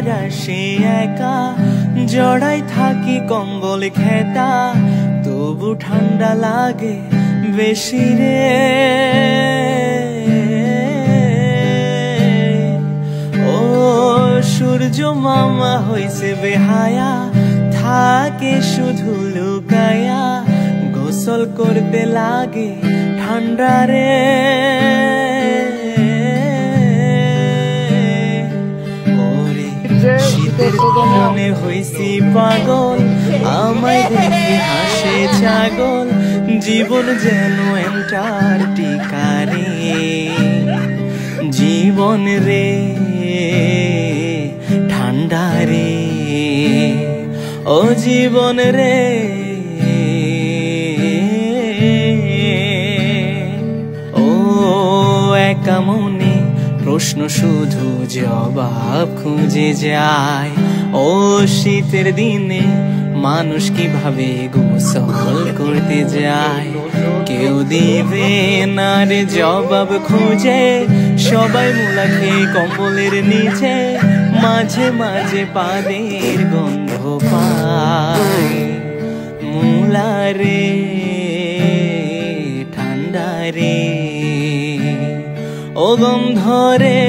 সারা সে একা, জড়াই থাকি কম্বল খেতা, তবু ঠান্ডা লাগে বেশি রে। ও সূর্য মামা হইছে বেহায়া, থাকে শুধু লুকায়া, গোসল করতে লাগে ঠান্ডা রে। শীতের মনে হইছি পাগল, আমায় দেখে হাসে ছাগল, জীবন যেন অ্যান্টার্কটিকা রে। জীবন রে ঠান্ডা রে, ও জীবন রে। ও একা মনে প্রশ্ন শুধু জবাব খুঁজে যায়, ও শীতের দিনে মানুষ কিভাবে গোসল করতে যায়। কেউ দিবে না রে জবাব খুঁজে, সবাই মুলা খেয়ে কম্বলের নিচে, মাঝে মাঝে পাদের গন্ধ পায়। মুলা রে ঠান্ডা রে, ও গন্ধ রে।